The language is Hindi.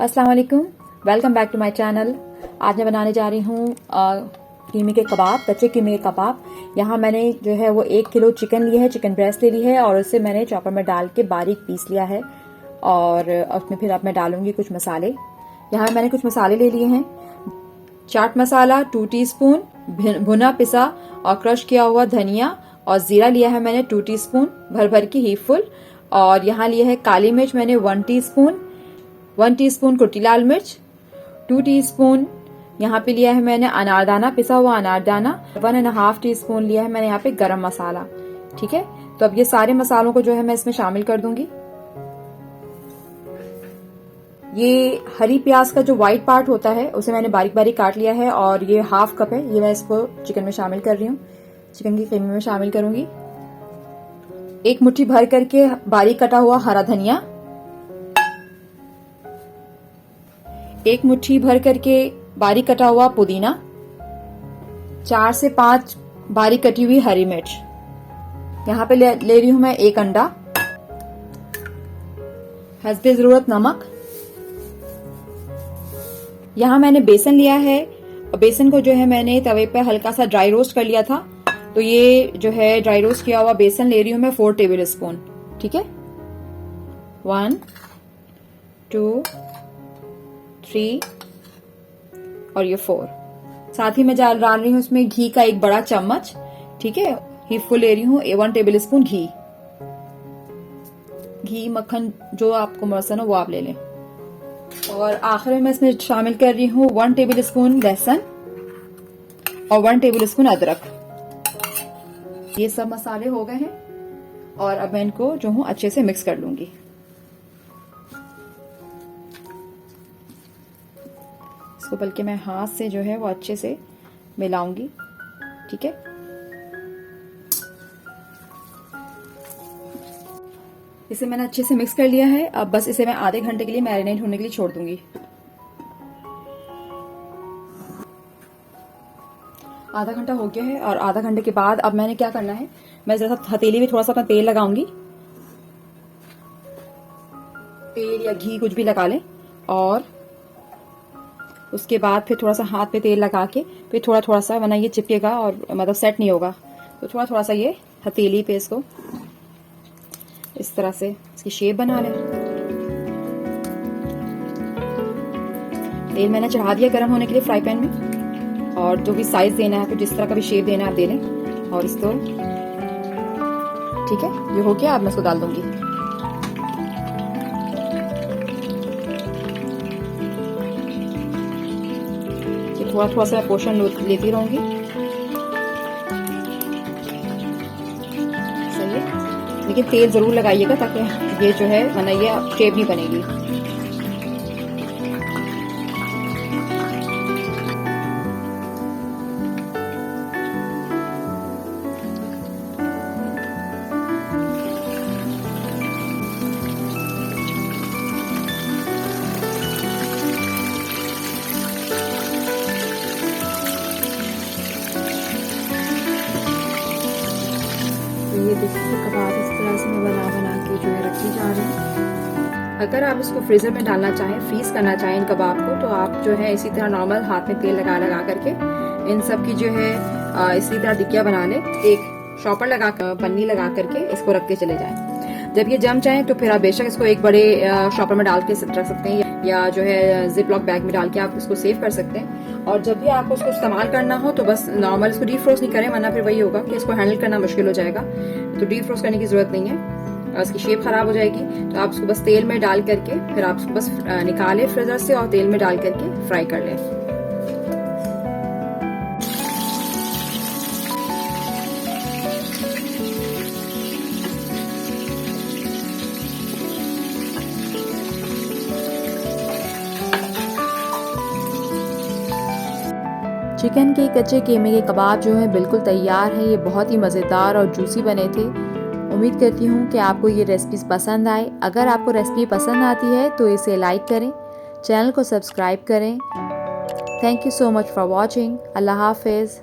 अस्सलाम वालेकुम, welcome back to my channel. आज मैं बनाने जा रही हूँ कीमे के कबाब, कच्चे कीमे के कबाब। यहाँ मैंने जो है वो 1 किलो चिकन लिया है, चिकन ब्रेस्ट ले ली है और उसे मैंने चॉपर में डाल के बारीक पीस लिया है। और उसमें फिर अब मैं डालूंगी कुछ मसाले। यहाँ मैंने कुछ मसाले ले लिए हैं। चाट मसाला 2 टीस्पून, भुना पिसा और क्रश किया हुआ धनिया और जीरा लिया है मैंने 2 टीस्पून भर भर की ही फुल। और यहाँ लिया है काली मिर्च मैंने 1 टीस्पून, 1 टीस्पून कुटी लाल मिर्च, 2 टीस्पून यहाँ पे लिया है मैंने अनारदाना, पिसा हुआ अनारदाना, 1.5 टीस्पून लिया है मैंने यहाँ पे गरम मसाला। ठीक है, तो अब ये सारे मसालों को जो है मैं इसमें शामिल कर दूंगी। ये हरी प्याज का जो व्हाइट पार्ट होता है उसे मैंने बारीक बारीक काट लिया है और ये 1/2 कप है, ये मैं इसको चिकन में शामिल कर रही हूँ, चिकन की कीमे में शामिल करूंगी। 1 मुट्ठी भर करके बारीक कटा हुआ हरा धनिया, 1 मुट्ठी भर करके बारीक कटा हुआ पुदीना, 4 से 5 बारीक कटी हुई हरी मिर्च। यहाँ पे ले रही हूं मैं 1 अंडा, हस्बे जरूरत नमक। यहाँ मैंने बेसन लिया है और बेसन को जो है मैंने तवे पे हल्का सा ड्राई रोस्ट कर लिया था। तो ये जो है ड्राई रोस्ट किया हुआ बेसन ले रही हूं मैं 4 टेबल स्पून। ठीक है, 1 2 3 और ये 4। साथ ही मैं डाल रही हूँ उसमें घी का 1 बड़ा चम्मच। ठीक है, ही फुल ले रही हूँ 1 टेबल स्पून घी मक्खन जो आपको पसंद हो वो आप ले लें। और आखिर में मैं इसमें शामिल कर रही हूँ 1 टेबल स्पून लहसुन और 1 टेबल स्पून अदरक। ये सब मसाले हो गए हैं और अब मैं इनको जो हूँ अच्छे से मिक्स कर लूंगी। इसको बल्कि मैं हाथ से जो है वो अच्छे से मिलाऊंगी। ठीक है, इसे मैंने अच्छे से मिक्स कर लिया है। अब बस इसे मैं आधे घंटे के लिए मैरिनेट होने के लिए छोड़ दूंगी। आधा घंटा हो गया है और आधा घंटे के बाद अब मैंने क्या करना है, मैं जरा सा हथेली में थोड़ा सा अपना तेल लगाऊंगी। तेल या घी कुछ भी लगा लें और उसके बाद फिर थोड़ा सा हाथ पे तेल लगा के फिर थोड़ा थोड़ा सा, वरना ये चिपकेगा और मतलब सेट नहीं होगा। तो थोड़ा थोड़ा सा ये हथेली पे इसको इस तरह से इसकी शेप बना लें। तेल मैंने चढ़ा दिया गर्म होने के लिए फ्राई पैन में, और जो भी साइज देना है, आपको जिस तरह का भी शेप देना है आप दे लें। और इसको ठीक है, ये हो गया। अब मैं इसको डाल दूंगी। थोड़ा थोड़ा सा पोर्शन लेती रहूंगी। सही है, लेकिन तेल जरूर लगाइएगा ताकि ये जो है वरना ये शेप नहीं बनेगी। ये देखिए कबाब इस तरह से मैं बना के जो है रखी जा रही हूँ। अगर आप इसको फ्रीजर में डालना चाहें, फ्रीज करना चाहें इन कबाब को, तो आप जो है इसी तरह नॉर्मल हाथ में तेल लगा लगा करके इन सब की जो है इसी तरह टिक्कियां बना लें। एक शॉपर लगा पन्नी लगा करके इसको रख के चले जाएं। जब ये जम जाए तो फिर आप बेशक इसको एक बड़े शॉपर में डाल के रख सकते हैं या जो है जिप लॉक बैग में डाल के आप इसको सेव कर सकते हैं। और जब भी आपको उसको इस्तेमाल करना हो तो बस नॉर्मल इसको डीप फ्रोस्ट नहीं करें, वरना फिर वही होगा कि इसको हैंडल करना मुश्किल हो जाएगा। तो डीप फ्रोस्ट करने की जरूरत नहीं है और इसकी शेप खराब हो जाएगी। तो आप उसको बस तेल में डाल करके फिर आप उसको बस निकालें फ्रीजर से और तेल में डाल करके फ्राई कर लें। चिकन के कच्चे कीमे के कबाब जो हैं बिल्कुल तैयार है। ये बहुत ही मज़ेदार और जूसी बने थे। उम्मीद करती हूँ कि आपको ये रेसिपीज़ पसंद आए। अगर आपको रेसिपी पसंद आती है तो इसे लाइक करें, चैनल को सब्सक्राइब करें। Thank you so much for watching. अल्लाह हाफिज़।